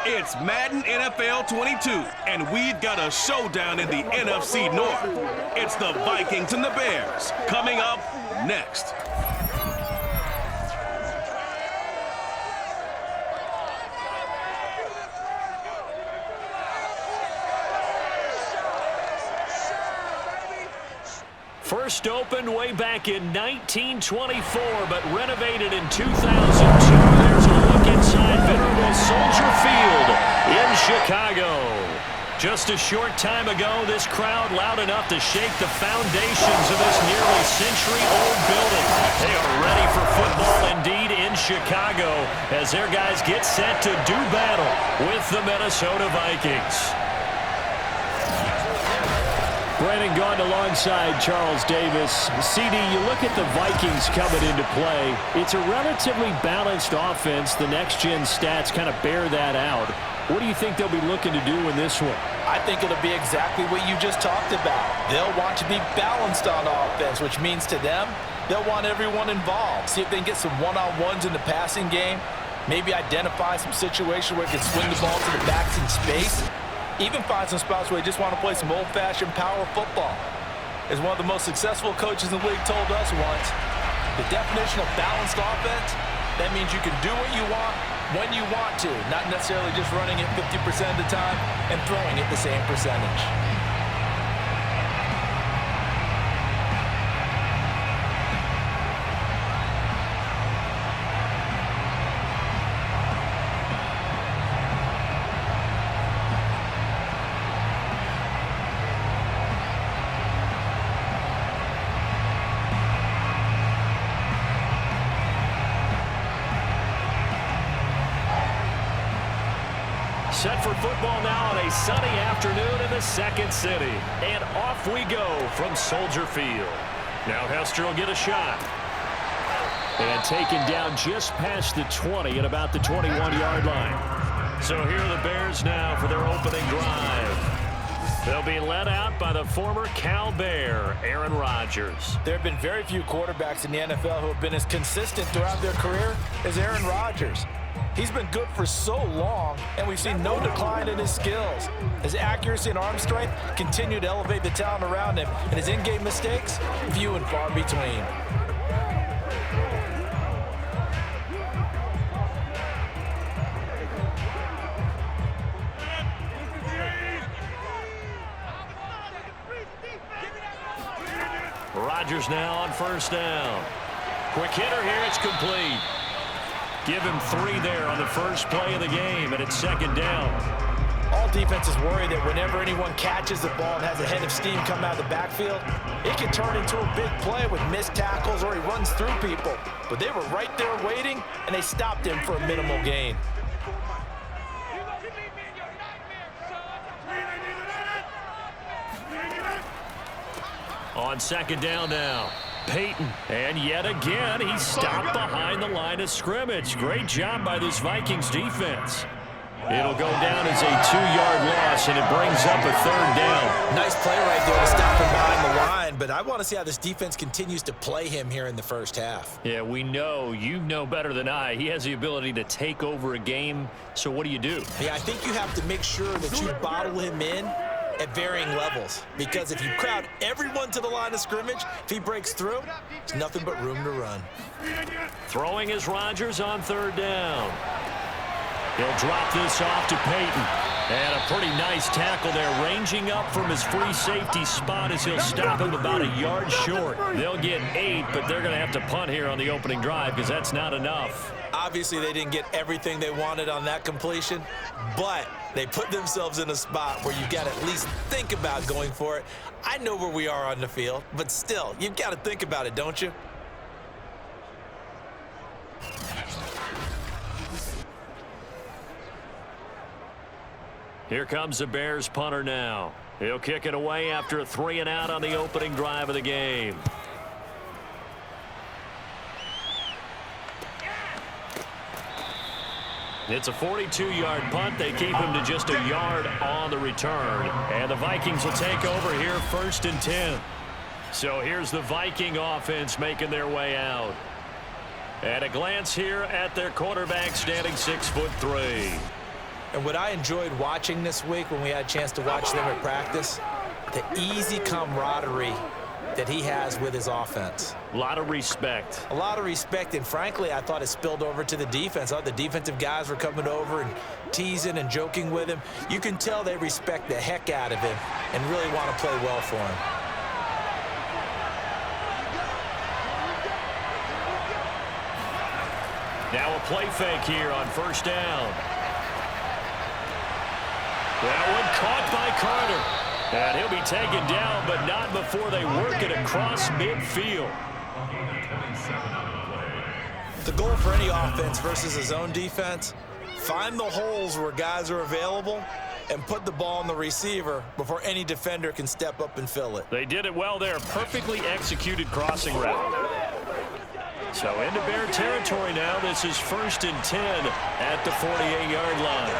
It's Madden NFL 22, and we've got a showdown in the NFC North. It's the Vikings and the Bears, coming up next. First opened way back in 1924, but renovated in 2002. There's a look inside venerable Soldier Field in Chicago. Just a short time ago, this crowd loud enough to shake the foundations of this nearly century-old building. They are ready for football indeed in Chicago as their guys get set to do battle with the Minnesota Vikings. Brandon Gaughan alongside Charles Davis. CD, you look at the Vikings coming into play. It's a relatively balanced offense. The next-gen stats kind of bear that out. What do you think they'll be looking to do in this one? I think it'll be exactly what you just talked about. They'll want to be balanced on offense, which means to them, they'll want everyone involved. See if they can get some one-on-ones in the passing game. Maybe identify some situation where they can swing the ball to the backs in space. Even find some spots where they just want to play some old-fashioned power football. As one of the most successful coaches in the league told us once, the definition of balanced offense, that means you can do what you want when you want to, not necessarily just running it 50% of the time and throwing it the same percentage. Set for football now on a sunny afternoon in the second city. And off we go from Soldier Field. Now Hester will get a shot. And taken down just past the 20 at about the 21-yard line. So here are the Bears now for their opening drive. They'll be led out by the former Cal Bear, Aaron Rodgers. There have been very few quarterbacks in the NFL who have been as consistent throughout their career as Aaron Rodgers. He's been good for so long, and we've seen no decline in his skills. His accuracy and arm strength continue to elevate the talent around him, and his in-game mistakes, few and far between. Rodgers now on first down. Quick hitter here, it's complete. Give him 3 there on the first play of the game, and it's second down. All defenses worry that whenever anyone catches the ball and has a head of steam come out of the backfield, it can turn into a big play with missed tackles or he runs through people. But they were right there waiting, and they stopped him for a minimal gain. On second down now, Peyton. And yet again, he's stopped behind the line of scrimmage. Great job by this Vikings defense. It'll go down as a 2-yard loss, and it brings up a third down. Nice play right there to stop him behind the line, but I want to see how this defense continues to play him here in the first half. Yeah, we know. You know better than I. He has the ability to take over a game, so what do you do? Yeah, I think you have to make sure that you bottle him in at varying levels, because if you crowd everyone to the line of scrimmage, if he breaks through, there's nothing but room to run. Throwing is Rodgers on third down. He'll drop this off to Peyton. And a pretty nice tackle there, ranging up from his free safety spot as he'll stop him about a yard short. They'll get 8, but they're going to have to punt here on the opening drive because that's not enough. Obviously, they didn't get everything they wanted on that completion, but they put themselves in a spot where you've got to at least think about going for it. I know where we are on the field, but still, you've got to think about it, don't you? Here comes the Bears punter now. He'll kick it away after a 3-and-out on the opening drive of the game. It's a 42-yard punt. They keep him to just a yard on the return. And the Vikings will take over here 1st and 10. So here's the Viking offense making their way out. And a glance here at their quarterback standing 6'3". And what I enjoyed watching this week when we had a chance to watch them at practice, the easy camaraderie that he has with his offense. A lot of respect. A lot of respect, and frankly, I thought it spilled over to the defense. I thought the defensive guys were coming over and teasing and joking with him. You can tell they respect the heck out of him and really want to play well for him. Now a play fake here on first down. That one caught by Carter. And he'll be taken down, but not before they work it across midfield. The goal for any offense versus his own defense, find the holes where guys are available and put the ball on the receiver before any defender can step up and fill it. They did it well there. Perfectly executed crossing route. So into Bear territory now. This is 1st and 10 at the 48-yard line.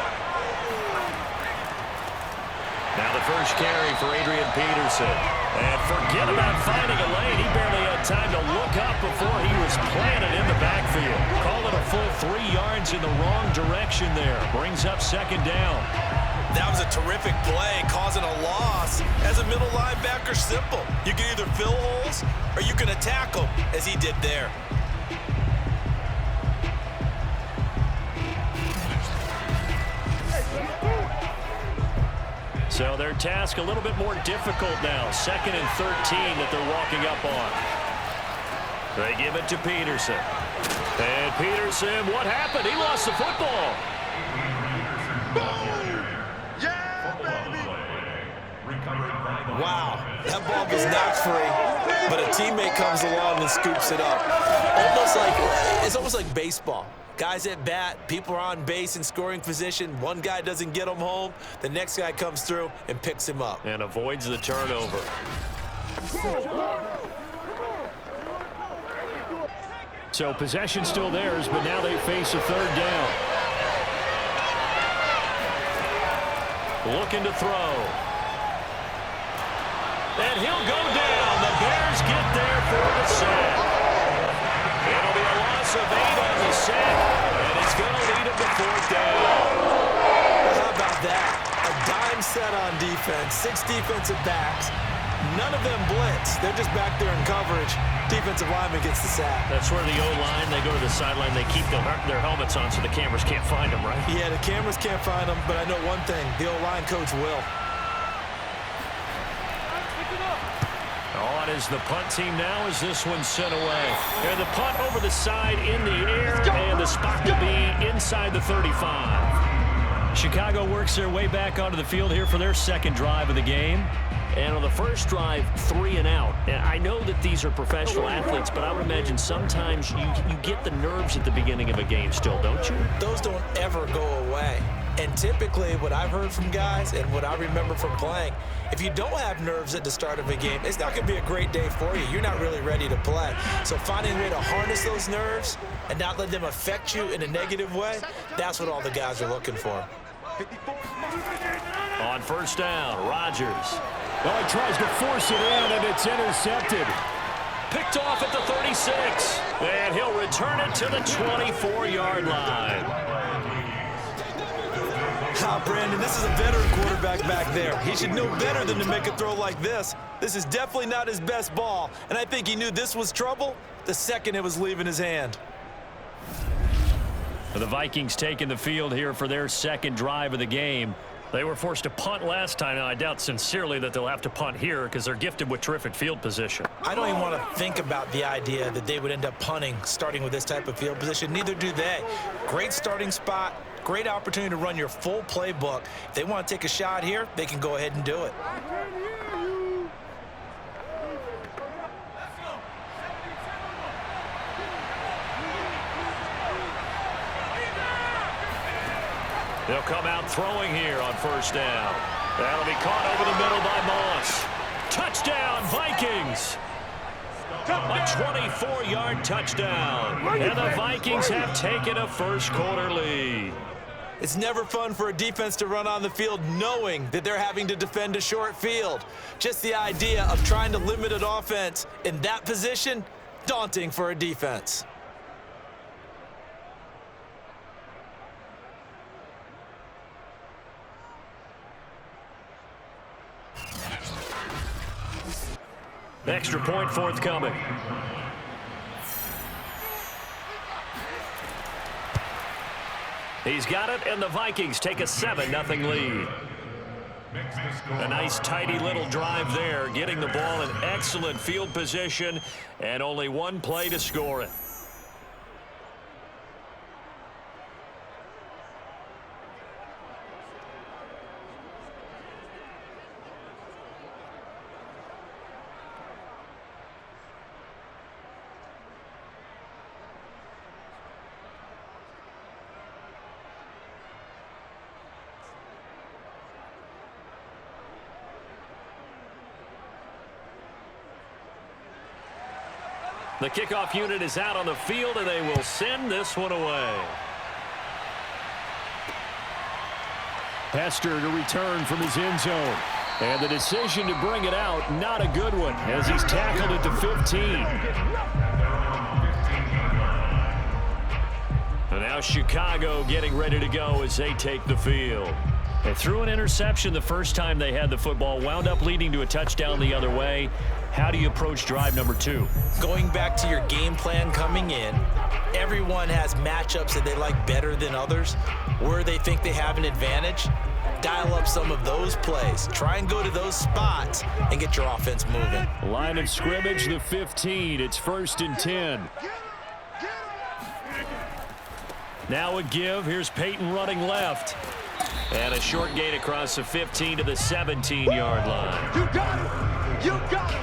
Now the first carry for Adrian Peterson. And forget about finding a lane. He barely had time to look up before he was planted in the backfield. Call it a full 3 yards in the wrong direction there. Brings up 2nd down. That was a terrific play, causing a loss. As a middle linebacker, simple. You can either fill holes or you can attack them, as he did there. So their task a little bit more difficult now. 2nd and 13 that they're walking up on. They give it to Peterson. And Peterson, what happened? He lost the football. Wow, that ball was knocked free, but a teammate comes along and scoops it up. It's almost like baseball. Guys at bat, people are on base in scoring position. One guy doesn't get him home. The next guy comes through and picks him up. And avoids the turnover. So possession still theirs, but now they face a 3rd down. Looking to throw. And he'll go down. The Bears get there for the sack. It'll be a loss of 8 on the sack, and it's going to lead him to 4th down. Well, how about that? A dime set on defense, 6 defensive backs. None of them blitz. They're just back there in coverage. Defensive lineman gets the sack. That's where the O-line, they go to the sideline, they keep their helmets on so the cameras can't find them, right? Yeah, the cameras can't find them, but I know one thing. The O-line coach will. On is the punt team now as this one's sent away. And the punt over the side in the air, and the spot to be inside the 35. Chicago works their way back onto the field here for their 2nd drive of the game. And on the first drive, 3 and out. And I know that these are professional athletes, but I would imagine sometimes you get the nerves at the beginning of a game still, don't you? Those don't ever go away. And typically what I've heard from guys and what I remember from playing, if you don't have nerves at the start of a game, it's not going to be a great day for you. You're not really ready to play. So finding a way to harness those nerves and not let them affect you in a negative way, that's what all the guys are looking for. On first down, Rodgers. Well, he tries to force it in, and it's intercepted. Picked off at the 36. And he'll return it to the 24-yard line. Brandon, this is a veteran quarterback back there. He should know better than to make a throw like this. This is definitely not his best ball, and I think he knew this was trouble the second it was leaving his hand. The Vikings taking the field here for their 2nd drive of the game. They were forced to punt last time. Now, I doubt sincerely that they'll have to punt here because they're gifted with terrific field position. I don't even want to think about the idea that they would end up punting starting with this type of field position. Neither do they. Great starting spot. Great opportunity to run your full playbook. If they want to take a shot here, they can go ahead and do it. They'll come out throwing here on first down. That'll be caught over the middle by Moss. Touchdown, Vikings! A 24-yard touchdown. And the Vikings have taken a first-quarter lead. It's never fun for a defense to run on the field knowing that they're having to defend a short field. Just the idea of trying to limit an offense in that position, daunting for a defense. Extra point forthcoming. He's got it, and the Vikings take a 7-0 lead. A nice, tidy little drive there, getting the ball in excellent field position, and only one play to score it. The kickoff unit is out on the field, and they will send this one away. Hester to return from his end zone. And the decision to bring it out, not a good one, as he's tackled at the 15. And now Chicago getting ready to go as they take the field. They threw an interception the first time they had the football, wound up leading to a touchdown the other way. How do you approach drive number 2? Going back to your game plan coming in, everyone has matchups that they like better than others, where they think they have an advantage. Dial up some of those plays. Try and go to those spots and get your offense moving. Line of scrimmage, the 15. It's 1st and 10. Now a give. Here's Peyton running left. And a short gain across the 15 to the 17-yard line. You got it! You got it!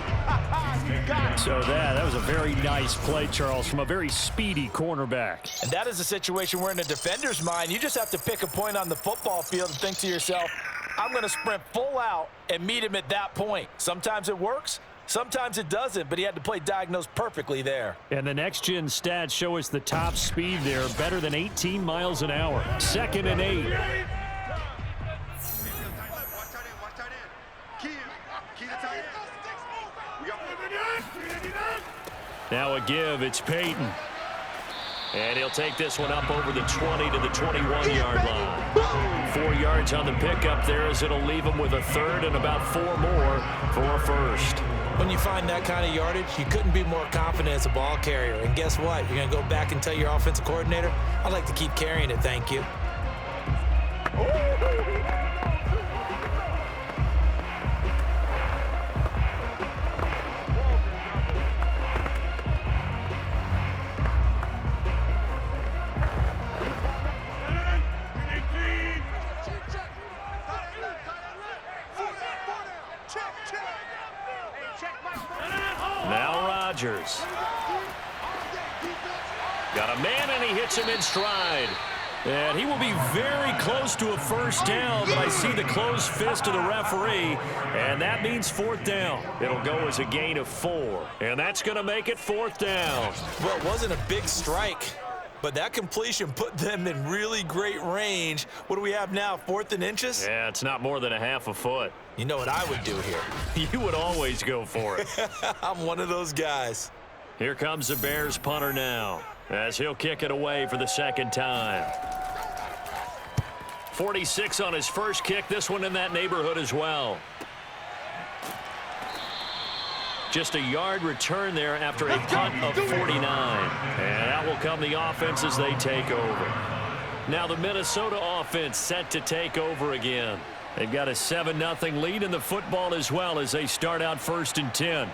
So that was a very nice play, Charles, from a very speedy cornerback. And that is a situation where in a defender's mind, you just have to pick a point on the football field and think to yourself, I'm going to sprint full out and meet him at that point. Sometimes it works, sometimes it doesn't, but he had to play diagnosed perfectly there. And the next-gen stats show us the top speed there, better than 18 miles an hour. 2nd and 8. Now a give. It's Peyton. And he'll take this one up over the 20 to the 21-yard line. 4 yards on the pickup there as it'll leave him with a third and about 4 more for a first. When you find that kind of yardage, you couldn't be more confident as a ball carrier. And guess what? You're going to go back and tell your offensive coordinator, I'd like to keep carrying it, thank you. Now Rodgers. Got a man, and he hits him in stride. And he will be very close to a first down, but I see the closed fist of the referee, and that means 4th down. It'll go as a gain of 4, and that's going to make it 4th down. Well, it wasn't a big strike, but that completion put them in really great range. What do we have now, 4th and inches? Yeah, it's not more than a half a foot. You know what I would do here? You would always go for it. I'm one of those guys. Here comes the Bears punter now, as he'll kick it away for the 2nd time. 46 on his first kick, this one in that neighborhood as well. Just a yard return there after a punt of 49. And out will come the offense as they take over. Now the Minnesota offense set to take over again. They've got a 7-0 lead in the football as well as they start out 1st and 10.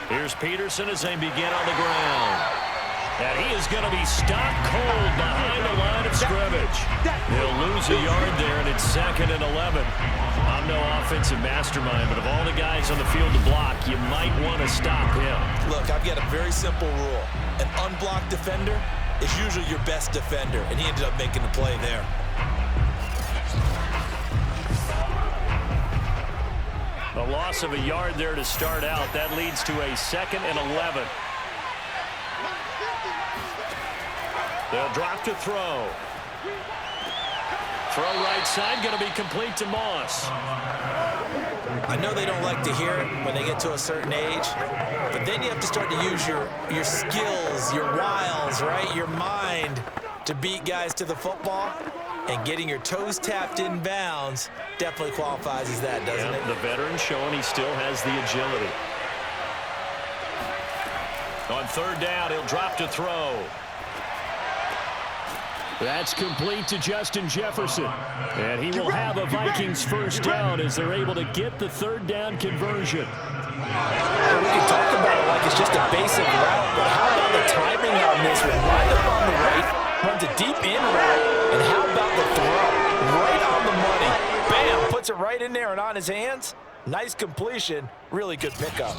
Here's Peterson as they begin on the ground. And he is going to be stopped cold behind the line of scrimmage. He'll lose a yard there, and it's 2nd and 11. I'm no offensive mastermind, but of all the guys on the field to block, you might want to stop him. Look, I've got a very simple rule. An unblocked defender is usually your best defender, and he ended up making the play there. A loss of a yard there to start out. That leads to a 2nd and 11. They'll drop to throw. Throw right side, going to be complete to Moss. I know they don't like to hear it when they get to a certain age, but then you have to start to use your skills, your wiles, right, your mind to beat guys to the football. And getting your toes tapped in bounds definitely qualifies as that, doesn't it? The veteran showing he still has the agility. On third down, he'll drop to throw. That's complete to Justin Jefferson. And he will have a Vikings first down as they're able to get the third down conversion. We can talk about it like it's just a basic route, but how about the timing on this one? Right up on the right, runs a deep in route, and how about the throw? Right on the money. Bam, puts it right in there and on his hands. Nice completion, really good pickup.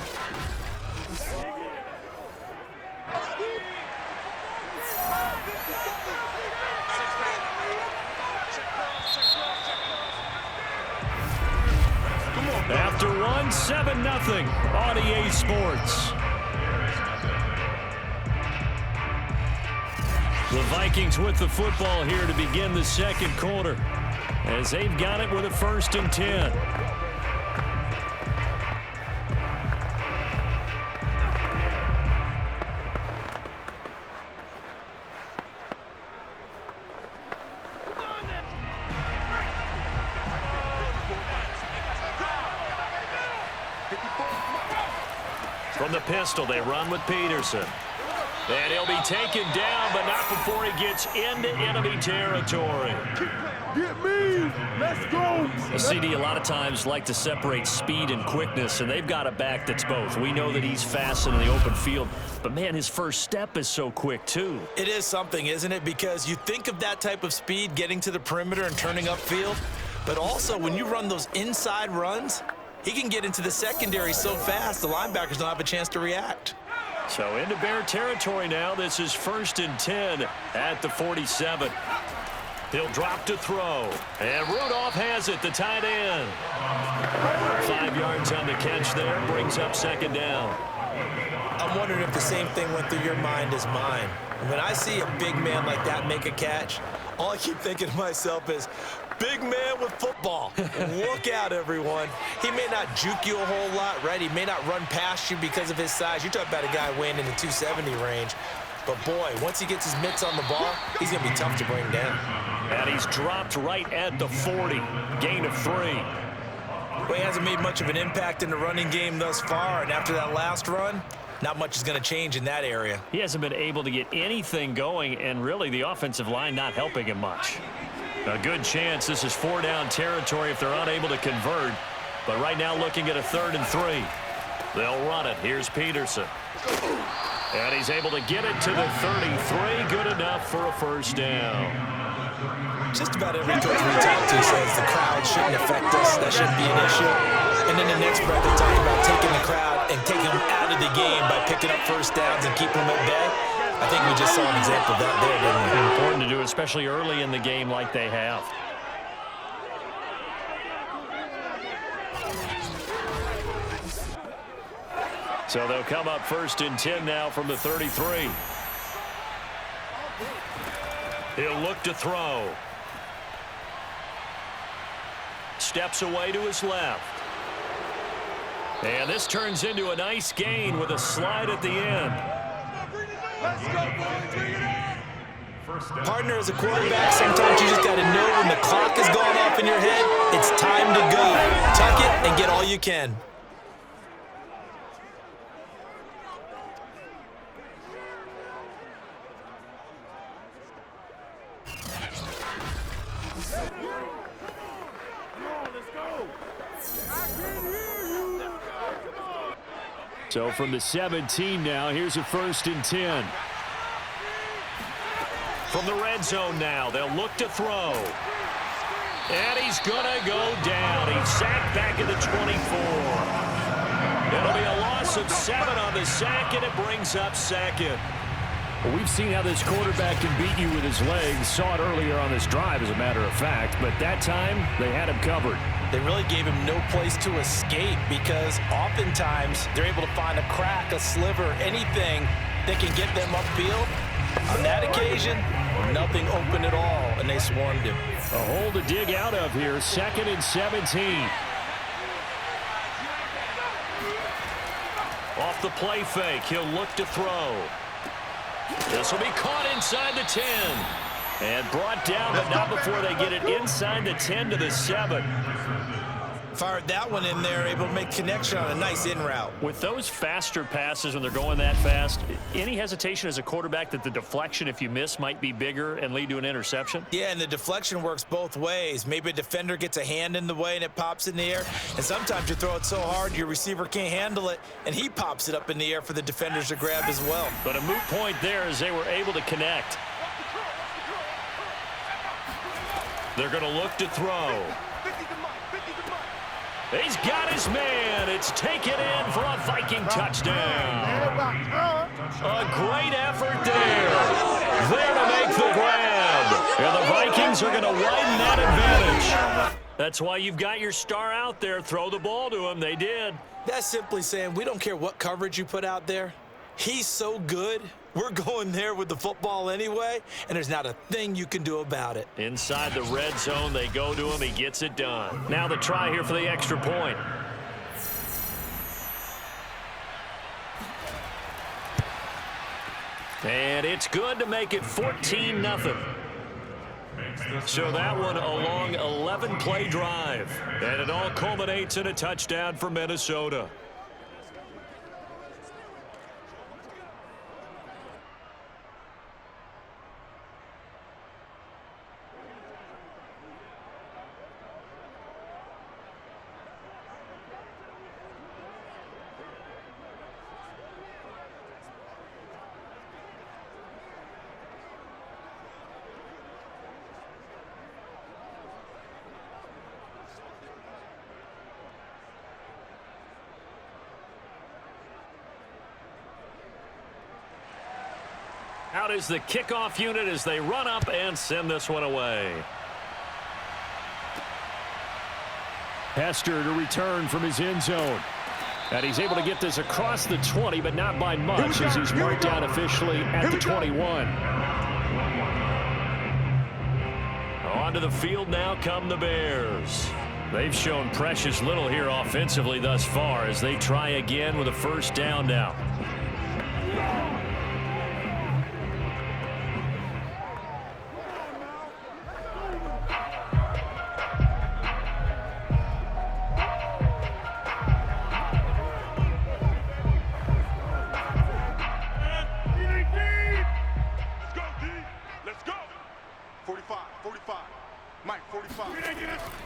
After one, 7-0 on EA Sports. The Vikings with the football here to begin the second quarter as they've got it with a 1st and 10. From the pistol, they run with Peterson. And he'll be taken down, but not before he gets into enemy territory. Get me! Let's go! A CD a lot of times like to separate speed and quickness, and they've got a back that's both. We know that he's fast in the open field, but, man, his first step is so quick, too. It is something, isn't it? Because you think of that type of speed getting to the perimeter and turning upfield, but also when you run those inside runs, he can get into the secondary so fast the linebackers don't have a chance to react. So into Bear territory now. This is 1st and 10 at the 47. He'll drop to throw. And Rudolph has it, the tight end. 5 yards on the catch there. Brings up 2nd down. I'm wondering if the same thing went through your mind as mine. When I see a big man like that make a catch, all I keep thinking to myself is, big man with football. Look out, everyone. He may not juke you a whole lot, right? He may not run past you because of his size. You're talking about a guy weighing in the 270 range. But, boy, once he gets his mitts on the ball, he's going to be tough to bring down. And he's dropped right at the 40. Gain of 3. Well, he hasn't made much of an impact in the running game thus far, and after that last run, not much is going to change in that area. He hasn't been able to get anything going, and really the offensive line not helping him much. A good chance this is 4-down territory if they're unable to convert. But right now looking at a 3rd and 3. They'll run it. Here's Peterson. And he's able to get it to the 33. Good enough for a first down. Just about every coach we talk to says the crowd shouldn't affect us. That shouldn't be an issue. And then the next breath they talk about taking the crowd and taking them out of the game by picking up first downs and keeping them at bay. I think we just saw an example of that there, didn't we? Important to do, especially early in the game like they have. So they'll come up 1st and 10 now from the 33. He'll look to throw. Steps away to his left. And this turns into a nice gain with a slide at the end. Let's go, boys. Bring it on. Partner, as a quarterback, sometimes you just got to know when the clock is going off in your head, it's time to go. Tuck it and get all you can. So from the 17 now, here's a 1st and 10. From the red zone now, they'll look to throw. And he's going to go down. He's sacked back at the 24. It'll be a loss of 7 on the sack, and it brings up 2nd. Well, we've seen how this quarterback can beat you with his legs. Saw it earlier on this drive, as a matter of fact. But that time, they had him covered. They really gave him no place to escape because oftentimes they're able to find a crack, a sliver, anything that can get them upfield. On that occasion, nothing open at all, and they swarmed him. A hole to dig out of here, 2nd and 17. Off the play fake, he'll look to throw. This will be caught inside the 10. And brought down, but not before they get it inside the 10 to the 7. Fired that one in there, able to make connection on a nice in route. With those faster passes when they're going that fast, any hesitation as a quarterback that the deflection, if you miss, might be bigger and lead to an interception? Yeah, and the deflection works both ways. Maybe a defender gets a hand in the way and it pops in the air. And sometimes you throw it so hard your receiver can't handle it, and he pops it up in the air for the defenders to grab as well. But a moot point there as they were able to connect. They're going to look to throw. He's got his man. It's taken in for a Viking touchdown. A great effort there. There to make the grab. And the Vikings are going to widen that advantage. That's why you've got your star out there. Throw the ball to him. They did. That's simply saying we don't care what coverage you put out there. He's so good. We're going there with the football anyway, and there's not a thing you can do about it. Inside the red zone, they go to him. He gets it done. Now the try here for the extra point. And it's good to make it 14-0. So that one a long 11-play drive. And it all culminates in a touchdown for Minnesota. Out is the kickoff unit as they run up and send this one away. Hester to return from his end zone. And he's able to get this across the 20, but not by much as he's marked down officially at the 21. Onto the field now come the Bears. They've shown precious little here offensively thus far as they try again with a first down now.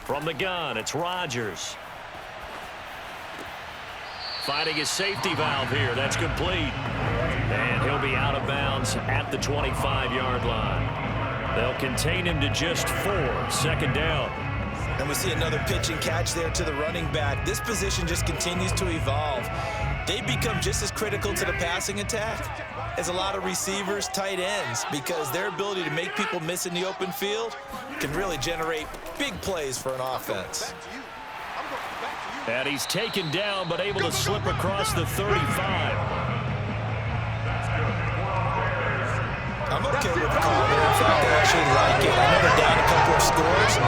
From the gun, it's Rodgers. Finding his safety valve here. That's complete. And he'll be out of bounds at the 25-yard line. They'll contain him to just 4. 2nd down. And we see another pitch and catch there to the running back. This position just continues to evolve. They become just as critical to the passing attack as a lot of receivers, tight ends, because their ability to make people miss in the open field can really generate big plays for an offense. And he's taken down, but able to slip across the 35. I'm okay with the call there. In fact, I actually like it. I know they're down a couple of scores,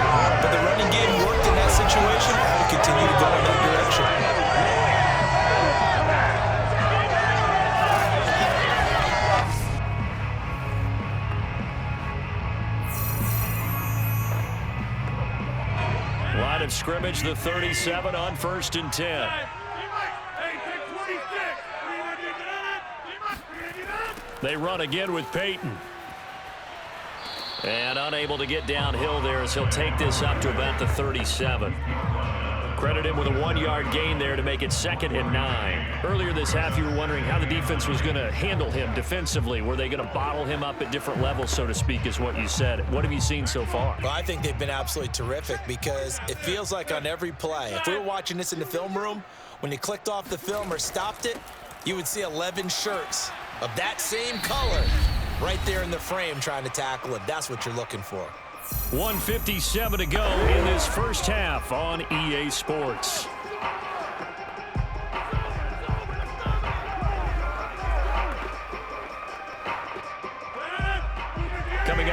but the running game worked in that situation. I would continue to go in that direction. Line of scrimmage, the 37 on 1st and 10. They run again with Peyton. And unable to get downhill there as he'll take this up to about the 37. Credit him with a 1-yard gain there to make it 2nd and 9. Earlier this half, you were wondering how the defense was going to handle him defensively. Were they going to bottle him up at different levels, so to speak, is what you said. What have you seen so far? Well, I think they've been absolutely terrific because it feels like on every play, if we were watching this in the film room, when you clicked off the film or stopped it, you would see 11 shirts of that same color right there in the frame trying to tackle it. That's what you're looking for. 1:57 to go in this first half on EA Sports.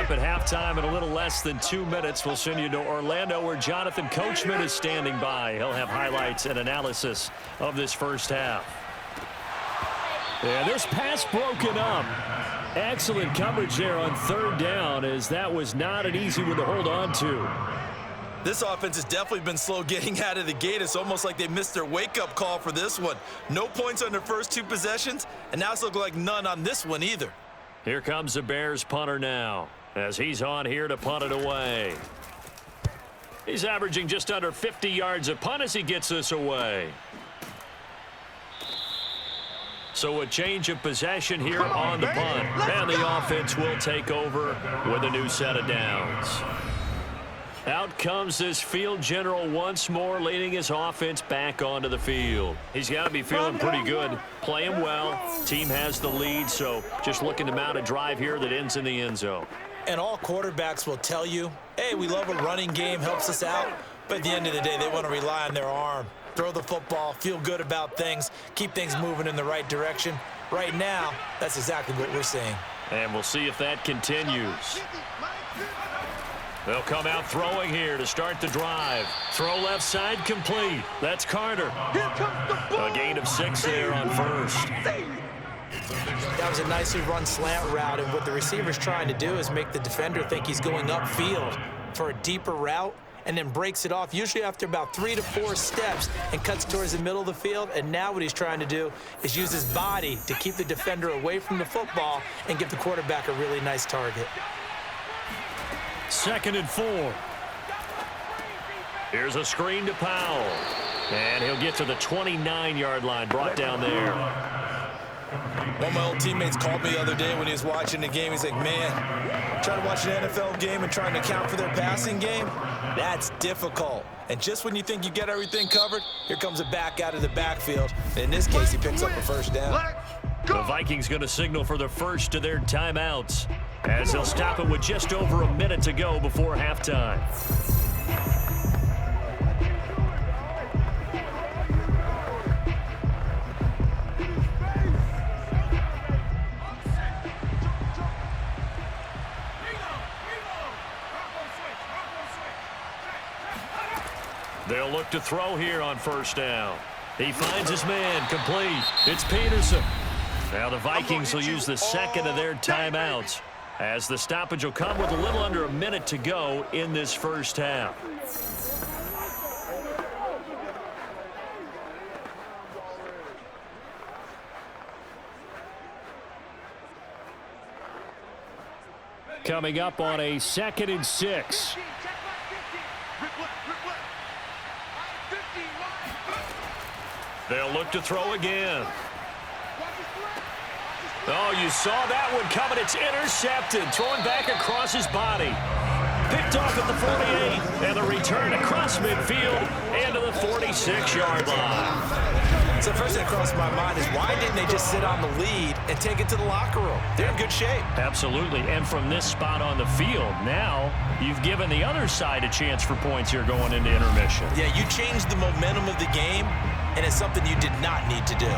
up at halftime in a little less than 2 minutes. We'll send you to Orlando, where Jonathan Coachman is standing by. He'll have highlights and analysis of this first half. Yeah, this pass broken up. Excellent coverage there on third down, as that was not an easy one to hold on to. This offense has definitely been slow getting out of the gate. It's almost like they missed their wake-up call for this one. No points on their first 2 possessions, and now it's looking like none on this one either. Here comes the Bears punter now, as he's on here to punt it away. He's averaging just under 50 yards a punt as he gets this away. So a change of possession here on the punt. And the offense will take over with a new set of downs. Out comes this field general once more, leading his offense back onto the field. He's got to be feeling pretty good, playing well. Team has the lead, so just looking to mount a drive here that ends in the end zone. And all quarterbacks will tell you, hey, we love a running game, helps us out. But at the end of the day, they want to rely on their arm. Throw the football, feel good about things, keep things moving in the right direction. Right now, that's exactly what we're seeing. And we'll see if that continues. They'll come out throwing here to start the drive. Throw left side complete. That's Carter. A gain of 6 there on first. That was a nicely run slant route, and what the receiver's trying to do is make the defender think he's going upfield for a deeper route, and then breaks it off, usually after about 3 to 4 steps, and cuts towards the middle of the field. And now what he's trying to do is use his body to keep the defender away from the football and give the quarterback a really nice target. 2nd and 4. Here's a screen to Powell. And he'll get to the 29-yard line, brought down there. One of my old teammates called me the other day when he was watching the game. He's like, man, trying to watch an NFL game and trying to account for their passing game, that's difficult. And just when you think you get everything covered, here comes a back out of the backfield. And in this case, he picks up a first down. The Vikings going to signal for the first of their timeouts, as they'll stop it with just over a minute to go before halftime. They'll look to throw here on first down. He finds his man, complete. It's Peterson. Now the Vikings will use the second of their timeouts, as the stoppage will come with a little under a minute to go in this first half. Coming up on a 2nd and 6. They'll look to throw again. Oh, you saw that one coming. It's intercepted. Throwing back across his body. Picked off at the 48. And the return across midfield and to the 46-yard line. So first thing that crossed my mind is, why didn't they just sit on the lead and take it to the locker room? They're in good shape. Absolutely. And from this spot on the field, now you've given the other side a chance for points here going into intermission. Yeah, you changed the momentum of the game, and it's something you did not need to do.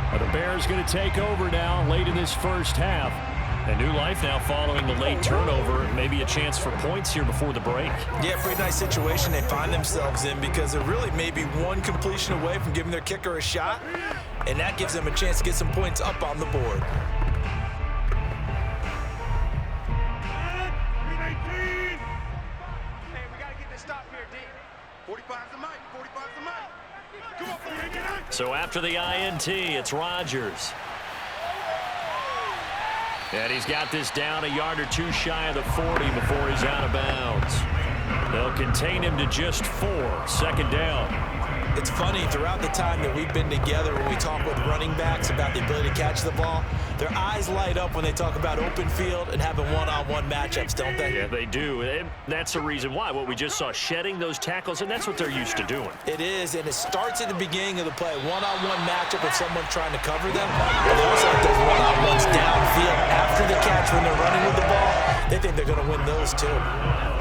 Well, the Bears going to take over now late in this first half. A new life now following the late turnover. Maybe a chance for points here before the break. Yeah, pretty nice situation they find themselves in, because they're really maybe one completion away from giving their kicker a shot, and that gives them a chance to get some points up on the board. So after the INT, it's Rodgers. And he's got this down a yard or two shy of the 40 before he's out of bounds. They'll contain him to just 4. 2nd down. It's funny, throughout the time that we've been together, when we talk with running backs about the ability to catch the ball, their eyes light up when they talk about open field and having one-on-one matchups, don't they? Yeah, they do. And that's the reason why. What we just saw, shedding those tackles, and that's what they're used to doing. It is, and it starts at the beginning of the play. One-on-one matchup with someone trying to cover them. And they also like those one-on-ones downfield after the catch when they're running with the ball. They think they're going to win those too.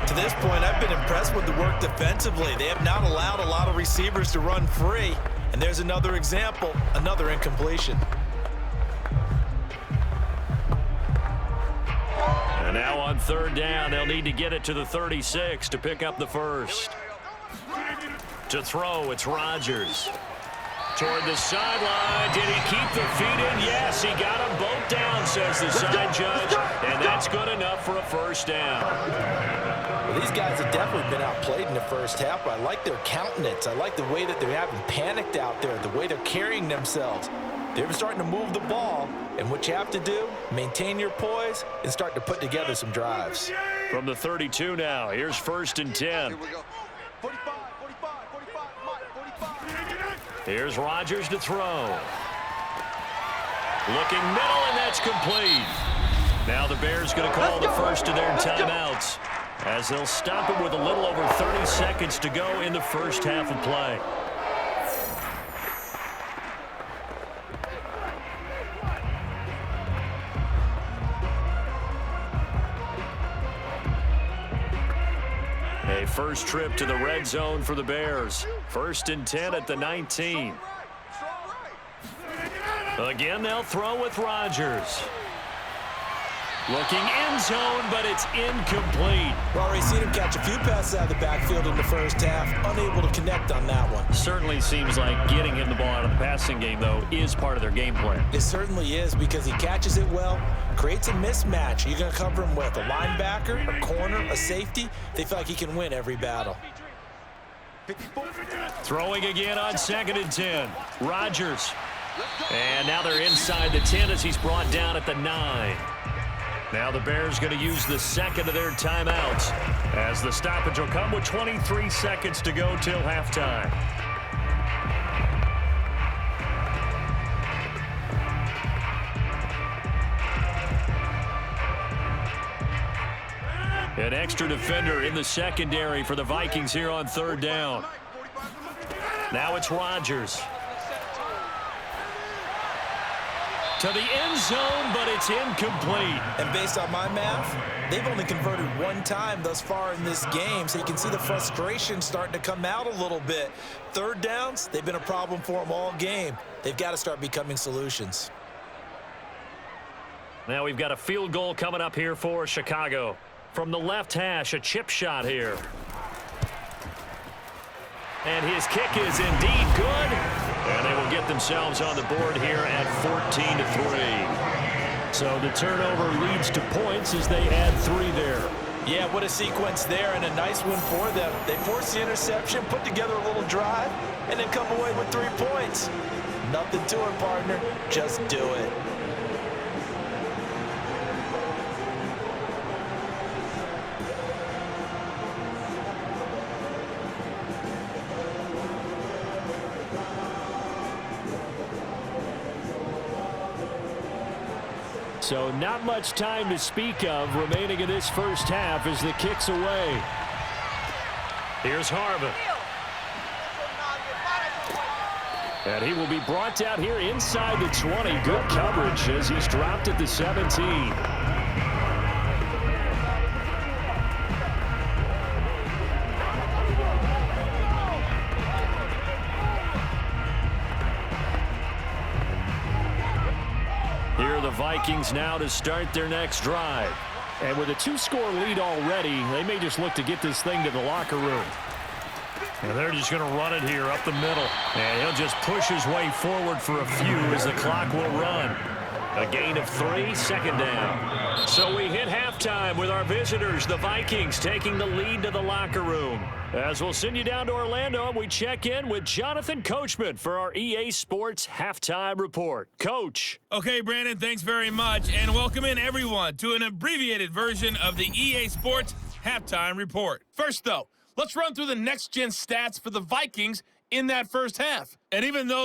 To this point, I've been impressed with the work defensively. They have not allowed a lot of receivers to run free. And there's another example, another incompletion. And Now on third down, they'll need to get it to the 36 to pick up the first. To throw, it's Rodgers. Toward the sideline. Did he keep the feet in? Yes, he got them both down, says the side judge. And that's good enough for a first down. Well, these guys have definitely been outplayed in the first half, but I like their countenance. I like the way that they haven't panicked out there, the way they're carrying themselves. They're starting to move the ball, and what you have to do, maintain your poise and start to put together some drives. From the 32 now, here's first and 10. Here we go. 45, 45, 45, Mike, 45. Here's Rodgers to throw. Looking middle, and that's complete. Now the Bears going to call the first of their timeouts as they'll stop it with a little over 30 seconds to go in the first half of play. A first trip to the red zone for the Bears. First and 10 at the 19. Again, they'll throw with Rodgers. Looking end zone, but it's incomplete. We've already seen him catch a few passes out of the backfield in the first half, unable to connect on that one. Certainly seems like getting him the ball out of the passing game, though, is part of their game plan. It certainly is because he catches it well, creates a mismatch. You're going to cover him with a linebacker, a corner, a safety. They feel like he can win every battle. Throwing again on second and 10. Rodgers. And now they're inside the 10 as he's brought down at the 9. Now the Bears going to use the second of their timeouts as the stoppage will come with 23 seconds to go till halftime. An extra defender in the secondary for the Vikings here on third down. Now it's Rodgers. To the end zone, but it's incomplete. And based on my math, they've only converted one time thus far in this game, so you can see the frustration starting to come out a little bit. Third downs, they've been a problem for them all game. They've got to start becoming solutions. Now we've got a field goal coming up here for Chicago. From the left hash, a chip shot here. And his kick is indeed good. And they will get themselves on the board here at 14-3. So the turnover leads to points as they add 3 there. Yeah, what a sequence there and a nice one for them. They forced the interception, put together a little drive, and then come away with 3 points. Nothing to it, partner. Just do it. So not much time to speak of remaining in this first half as the kick's away. Here's Harvin. And he will be brought down here inside the 20. Good coverage as he's dropped at the 17. Vikings now to start their next drive. And with a 2-score lead already, they may just look to get this thing to the locker room. And they're just going to run it here up the middle. And he'll just push his way forward for a few as the clock will run. A gain of 3, second down. So we hit halftime with our visitors, the Vikings, taking the lead to the locker room. As we'll send you down to Orlando, we check in with Jonathan Coachman for our EA Sports Halftime Report. Coach. Okay, Brandon, thanks very much. And welcome in, everyone, to an abbreviated version of the EA Sports Halftime Report. First, though, let's run through the next-gen stats for the Vikings in that first half. And even though